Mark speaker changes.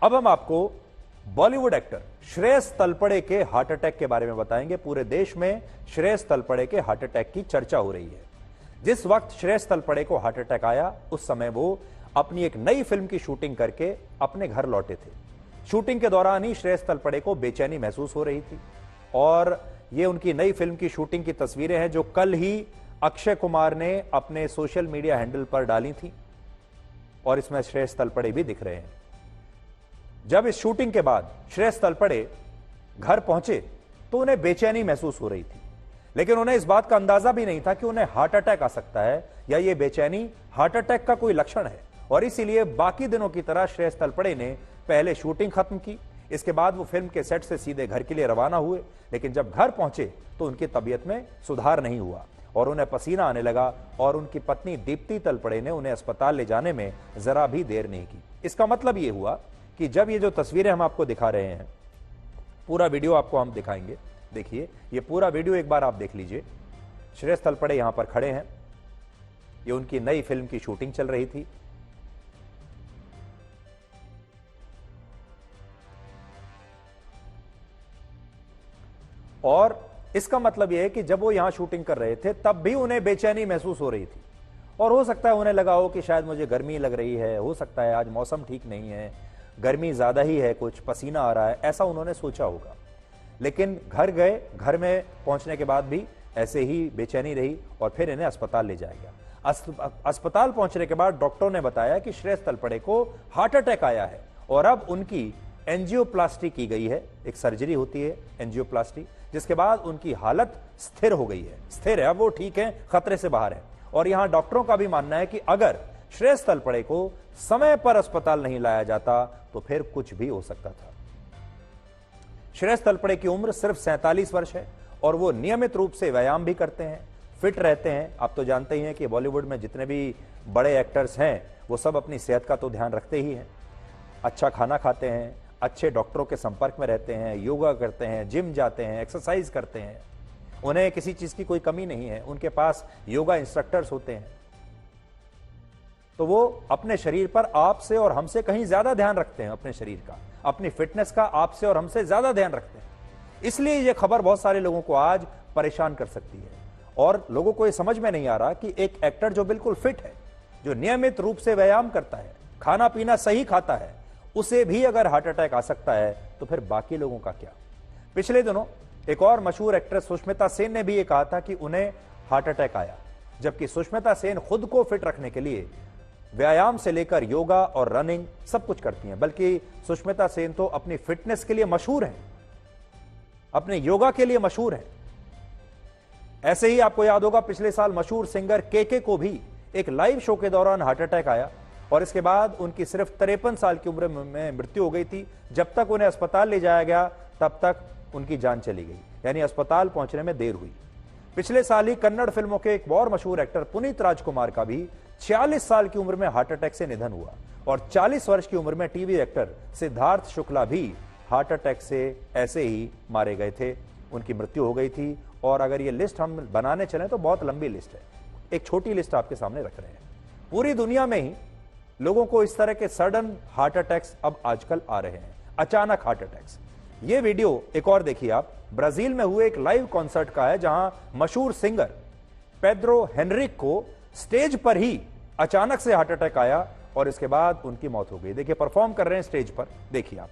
Speaker 1: अब हम आपको बॉलीवुड एक्टर श्रेयस तलपड़े के हार्ट अटैक के बारे में बताएंगे। पूरे देश में श्रेयस तलपड़े के हार्ट अटैक की चर्चा हो रही है। जिस वक्त श्रेयस तलपड़े को हार्ट अटैक आया, उस समय वो अपनी एक नई फिल्म की शूटिंग करके अपने घर लौटे थे। शूटिंग के दौरान ही श्रेयस तलपड़े को बेचैनी महसूस हो रही थी और ये उनकी नई फिल्म की शूटिंग की तस्वीरें हैं जो कल ही अक्षय कुमार ने अपने सोशल मीडिया हैंडल पर डाली थी और इसमें श्रेयस तलपड़े भी दिख रहे हैं। जब इस शूटिंग के बाद श्रेयस तलपड़े घर पहुंचे तो उन्हें बेचैनी महसूस हो रही थी, लेकिन उन्हें इस बात का अंदाजा भी नहीं था कि उन्हें हार्ट अटैक आ सकता है या ये बेचैनी हार्ट अटैक का कोई लक्षण है। और इसीलिए बाकी दिनों की तरह श्रेयस तलपड़े ने पहले शूटिंग खत्म की, इसके बाद वो फिल्म के सेट से सीधे घर के लिए रवाना हुए। लेकिन जब घर पहुंचे तो उनकी तबीयत में सुधार नहीं हुआ और उन्हें पसीना आने लगा और उनकी पत्नी दीप्ति तलपड़े ने उन्हें अस्पताल ले जाने में जरा भी देर नहीं की। इसका मतलब ये हुआ कि जब ये जो तस्वीरें हम आपको दिखा रहे हैं, पूरा वीडियो आपको हम दिखाएंगे। देखिए, ये पूरा वीडियो एक बार आप देख लीजिए। श्रेयस तलपड़े यहां पर खड़े हैं, ये उनकी नई फिल्म की शूटिंग चल रही थी। और इसका मतलब यह है कि जब वो यहां शूटिंग कर रहे थे तब भी उन्हें बेचैनी महसूस हो रही थी और हो सकता है उन्हें लगा हो कि शायद मुझे गर्मी लग रही है, हो सकता है आज मौसम ठीक नहीं है, गर्मी ज्यादा ही है, कुछ पसीना आ रहा है, ऐसा उन्होंने सोचा होगा। लेकिन घर गए, घर में पहुंचने के बाद भी ऐसे ही बेचैनी रही और फिर इन्हें अस्पताल ले जाया गया। अस्पताल पहुंचने के बाद डॉक्टरों ने बताया कि श्रेयस तलपड़े को हार्ट अटैक आया है और अब उनकी एंजियोप्लास्टी की गई है। एक सर्जरी होती है एंजियोप्लास्टी, जिसके बाद उनकी हालत स्थिर हो गई है, स्थिर है, अब वो ठीक है, खतरे से बाहर है। और यहां डॉक्टरों का भी मानना है कि अगर श्रेयस तलपड़े को समय पर अस्पताल नहीं लाया जाता तो फिर कुछ भी हो सकता था। श्रेयस तलपड़े की उम्र सिर्फ 47 वर्ष है और वो नियमित रूप से व्यायाम भी करते हैं, फिट रहते हैं। आप तो जानते ही हैं कि बॉलीवुड में जितने भी बड़े एक्टर्स हैं वो सब अपनी सेहत का तो ध्यान रखते ही हैं। अच्छा खाना खाते हैं, अच्छे डॉक्टरों के संपर्क में रहते हैं, योगा करते हैं, जिम जाते हैं, एक्सरसाइज करते हैं। उन्हें किसी चीज की कोई कमी नहीं है, उनके पास योगा इंस्ट्रक्टर्स होते हैं। तो वो अपने शरीर पर आपसे और हमसे कहीं ज्यादा ध्यान रखते हैं, अपने शरीर का, अपनी फिटनेस का आपसे और हमसे ज्यादा ध्यान रखते हैं। इसलिए ये खबर बहुत सारे लोगों को आज परेशान कर सकती है और लोगों को ये समझ में नहीं आ रहा कि एक एक्टर जो बिल्कुल फिट है, जो नियमित रूप से व्यायाम करता है, खाना पीना सही खाता है, उसे भी अगर हार्ट अटैक आ सकता है तो फिर बाकी लोगों का क्या। पिछले दिनों एक और मशहूर एक्ट्रेस सुष्मिता सेन ने भी ये कहा था कि उन्हें हार्ट अटैक आया, जबकि सुष्मिता सेन खुद को फिट रखने के लिए व्यायाम से लेकर योगा और रनिंग सब कुछ करती हैं। बल्कि सुष्मिता सेन तो अपनी फिटनेस के लिए मशहूर हैं, अपने योगा के लिए मशहूर हैं। ऐसे ही आपको याद होगा पिछले साल मशहूर सिंगर केके को भी एक लाइव शो के दौरान हार्ट अटैक आया और इसके बाद उनकी सिर्फ 53 साल की उम्र में मृत्यु हो गई थी। जब तक उन्हें अस्पताल ले जाया गया तब तक उनकी जान चली गई, यानी अस्पताल पहुंचने में देर हुई। पिछले साल ही कन्नड़ फिल्मों के एक और मशहूर एक्टर पुनीत राजकुमार का भी 46 साल की उम्र में हार्ट अटैक से निधन हुआ और 40 वर्ष की उम्र में टीवी एक्टर सिद्धार्थ शुक्ला भी हार्ट अटैक से ऐसे ही मारे गए थे, उनकी मृत्यु हो गई थी। और अगर ये लिस्ट हम बनाने चलें तो बहुत लंबी लिस्ट है, एक छोटी लिस्ट आपके सामने रख रहे हैं। पूरी दुनिया में ही लोगों को इस तरह के सडन हार्ट अटैक्स अब आजकल आ रहे हैं, अचानक हार्ट अटैक्स। ये वीडियो एक और देखिए आप, ब्राजील में हुए एक लाइव कॉन्सर्ट का है जहां मशहूर सिंगर पेड्रो हेनरिक को स्टेज पर ही अचानक से हार्ट अटैक आया और इसके बाद उनकी मौत हो गई। देखिए, परफॉर्म कर रहे हैं स्टेज पर, देखिए आप।